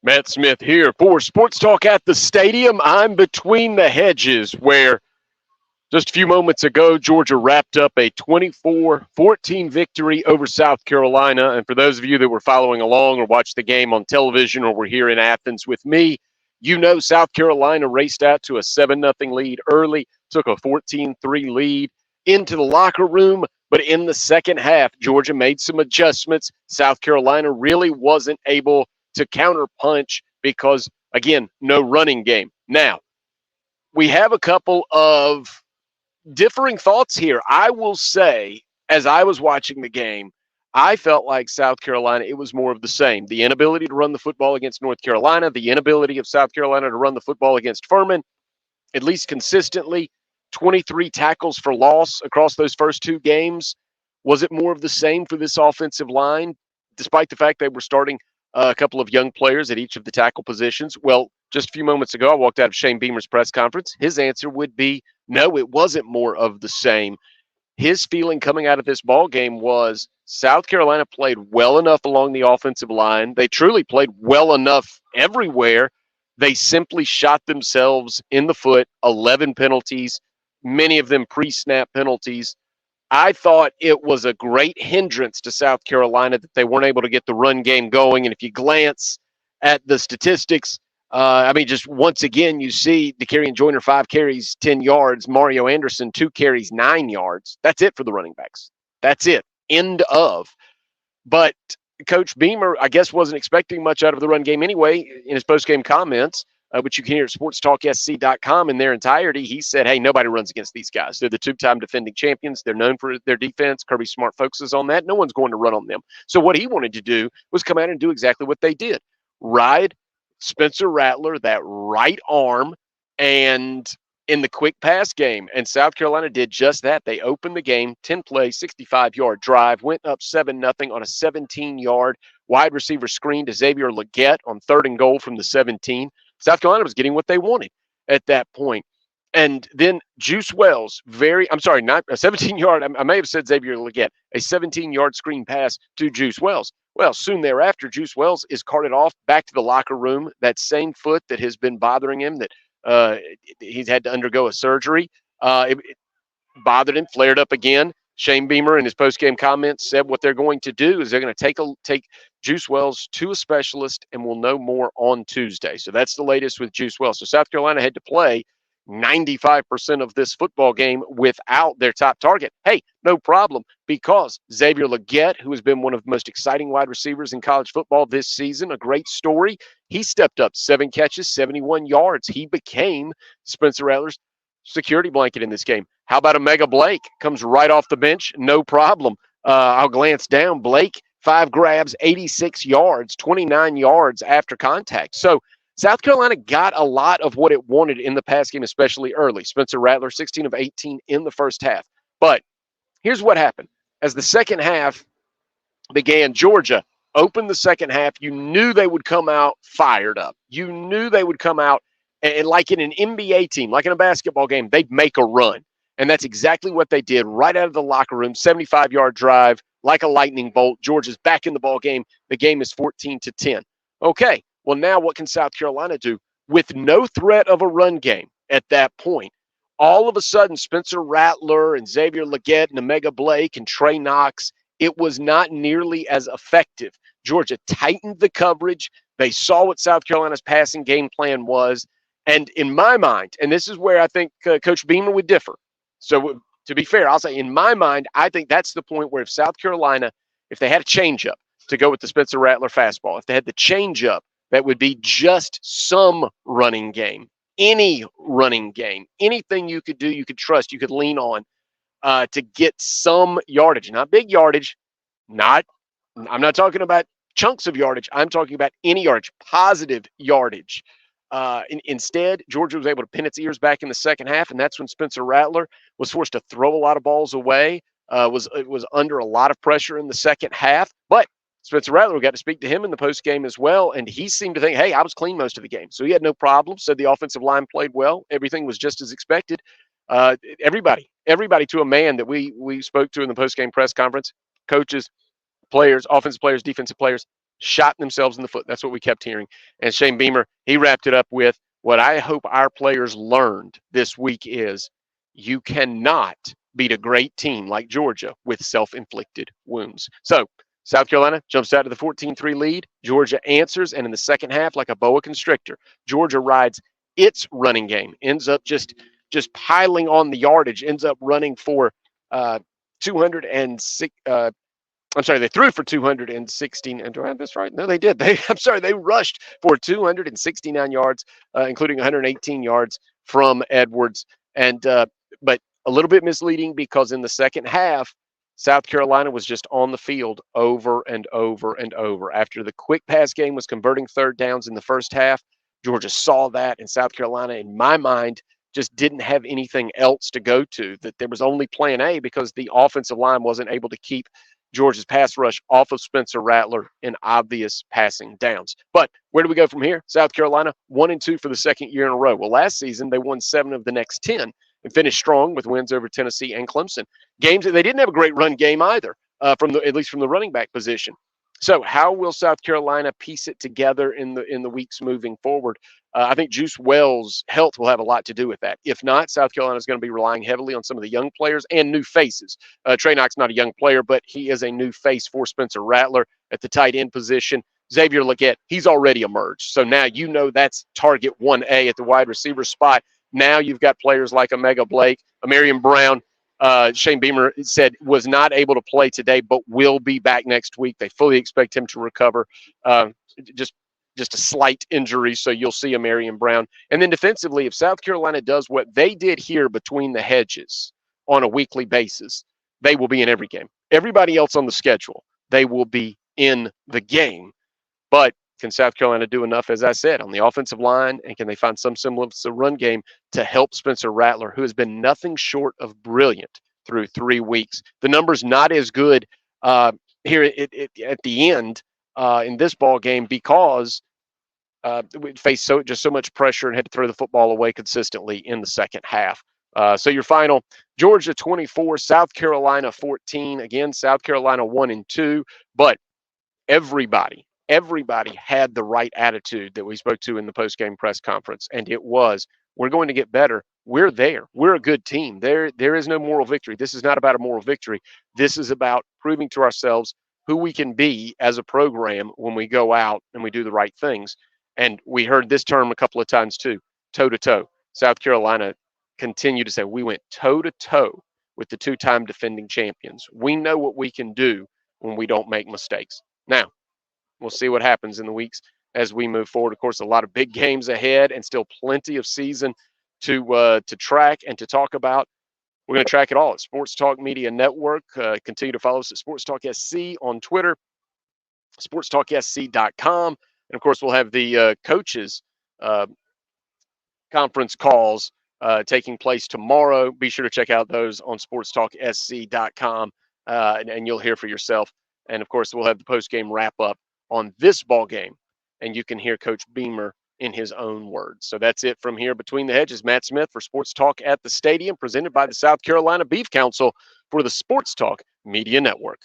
Matt Smith here for Sports Talk at the Stadium. I'm between the hedges where just a few moments ago, Georgia wrapped up a 24-14 victory over South Carolina. And for those of you that were following along or watched the game on television or were here in Athens with me, you know South Carolina raced out to a 7-0 lead early, took a 14-3 lead into the locker room. But in the second half, Georgia made some adjustments. South Carolina really wasn't able to counterpunch because, again, no running game. Now, we have a couple of differing thoughts here. I will say, as I was watching the game, I felt like South Carolina, it was more of the same. The inability to run the football against North Carolina, the inability of South Carolina to run the football against Furman, at least consistently, 23 tackles for loss across those first two games. Was it more of the same for this offensive line, despite the fact they were starting a couple of young players at each of the tackle positions? Well, just a few moments ago, I walked out of Shane Beamer's press conference. His answer would be, no, it wasn't more of the same. His feeling coming out of this ball game was South Carolina played well enough along the offensive line. They truly played well enough everywhere. They simply shot themselves in the foot. 11 penalties, many of them pre-snap penalties. I thought it was a great hindrance to South Carolina that they weren't able to get the run game going. And if you glance at the statistics, just once again, you see DeCarrion Joyner, 5 carries, 10 yards. Mario Anderson, 2 carries, 9 yards. That's it for the running backs. That's it. End of. But Coach Beamer, I guess, wasn't expecting much out of the run game anyway in his post-game comments, which you can hear at sportstalksc.com in their entirety. He said, hey, nobody runs against these guys. They're the two-time defending champions. They're known for their defense. Kirby Smart focuses on that. No one's going to run on them. So what he wanted to do was come out and do exactly what they did. Ride Spencer Rattler, that right arm, and in the quick pass game. And South Carolina did just that. They opened the game, 10-play, 65-yard drive, went up 7-0 on a 17-yard wide receiver screen to Xavier Legette on 3rd and goal from the 17. South Carolina was getting what they wanted at that point. And then Juice Wells, not a 17-yard, I may have said Xavier Legette, a 17-yard screen pass to Juice Wells. Well, soon thereafter, Juice Wells is carted off back to the locker room. That same foot that has been bothering him, that he's had to undergo a surgery, it bothered him, flared up again. Shane Beamer in his post-game comments said what they're going to do is they're going to take Juice Wells to a specialist, and we'll know more on Tuesday. So that's the latest with Juice Wells. So South Carolina had to play 95% of this football game without their top target. Hey, no problem, because Xavier Legette, who has been one of the most exciting wide receivers in college football this season, a great story, he stepped up, 7 catches, 71 yards. He became Spencer Rattler's security blanket in this game. How about Omega Blake? Comes right off the bench, no problem. I'll glance down. Blake, 5 grabs, 86 yards, 29 yards after contact. So South Carolina got a lot of what it wanted in the pass game, especially early. Spencer Rattler, 16 of 18 in the first half. But here's what happened. As the second half began, Georgia opened the second half. You knew they would come out fired up. You knew they would come out, and like in an NBA team, like in a basketball game, they'd make a run. And that's exactly what they did right out of the locker room, 75-yard drive, like a lightning bolt. Georgia's back in the ball game. The game is 14-10. Okay. Well, now what can South Carolina do? With no threat of a run game at that point, all of a sudden, Spencer Rattler and Xavier Legette and Omega Blake and Trey Knox, it was not nearly as effective. Georgia tightened the coverage. They saw what South Carolina's passing game plan was. And in my mind, and this is where I think Coach Beamer would differ. So to be fair, I'll say in my mind, I think that's the point where if South Carolina, if they had a changeup to go with the Spencer Rattler fastball, if they had the changeup, that would be just some running game, any running game, anything you could do, you could trust, you could lean on to get some yardage, not big yardage, I'm not talking about chunks of yardage. I'm talking about any yardage, positive yardage. Instead, Georgia was able to pin its ears back in the second half, and that's when Spencer Rattler was forced to throw a lot of balls away, was under a lot of pressure in the second half, but Spencer Rattler got to speak to him in the postgame as well, and he seemed to think, hey, I was clean most of the game. So he had no problem, said the offensive line played well. Everything was just as expected. Everybody to a man that we spoke to in the postgame press conference, coaches, players, offensive players, defensive players, shot themselves in the foot. That's what we kept hearing. And Shane Beamer, he wrapped it up with what I hope our players learned this week is you cannot beat a great team like Georgia with self-inflicted wounds. So South Carolina jumps out to the 14-3 lead. Georgia answers, and in the second half, like a boa constrictor, Georgia rides its running game, ends up just piling on the yardage, ends up running for 206. I'm sorry, they threw for 216. And do I have this right? No, they did. They rushed for 269 yards, including 118 yards from Edwards. And but a little bit misleading because in the second half, South Carolina was just on the field over and over and over. After the quick pass game was converting third downs in the first half, Georgia saw that, and South Carolina, in my mind, just didn't have anything else to go to. That there was only plan A because the offensive line wasn't able to keep Georgia's pass rush off of Spencer Rattler in obvious passing downs. But where do we go from here? South Carolina 1-2 for the second year in a row. Well, last season they won 7 of the next 10 and finished strong with wins over Tennessee and Clemson. Games that they didn't have a great run game either, at least from the running back position. So how will South Carolina piece it together in the weeks moving forward? I think Juice Wells' health will have a lot to do with that. If not, South Carolina is going to be relying heavily on some of the young players and new faces. Trey Knox, not a young player, but he is a new face for Spencer Rattler at the tight end position. Xavier Legette, he's already emerged. So now you know that's target 1A at the wide receiver spot. Now you've got players like Omega Blake, Amarian Brown. Shane Beamer said was not able to play today, but will be back next week. They fully expect him to recover. Just a slight injury, so you'll see Amarian Brown. And then defensively, if South Carolina does what they did here between the hedges on a weekly basis, they will be in every game. Everybody else on the schedule, they will be in the game. But can South Carolina do enough, as I said, on the offensive line, and can they find some semblance of run game to help Spencer Rattler, who has been nothing short of brilliant through 3 weeks? The number's not as good here at the end in this ball game because we faced so much pressure and had to throw the football away consistently in the second half. So your final: Georgia 24, South Carolina 14. Again, South Carolina 1-2, but everybody had the right attitude that we spoke to in the post-game press conference, and it was, we're going to get better. We're there. We're a good team. There is no moral victory. This is not about a moral victory. This is about proving to ourselves who we can be as a program when we go out and we do the right things. And we heard this term a couple of times too, toe-to-toe. South Carolina continued to say, we went toe-to-toe with the 2-time defending champions. We know what we can do when we don't make mistakes. Now, we'll see what happens in the weeks as we move forward. Of course, a lot of big games ahead and still plenty of season to track and to talk about. We're going to track it all at Sports Talk Media Network. Continue to follow us at Sports Talk SC on Twitter, sportstalksc.com. And, of course, we'll have the coaches conference calls taking place tomorrow. Be sure to check out those on sportstalksc.com, and you'll hear for yourself. And, of course, we'll have the post-game wrap-up on this ball game, and you can hear Coach Beamer in his own words. So that's it from here. Between the Hedges, Matt Smith for Sports Talk at the Stadium, presented by the South Carolina Beef Council for the Sports Talk Media Network.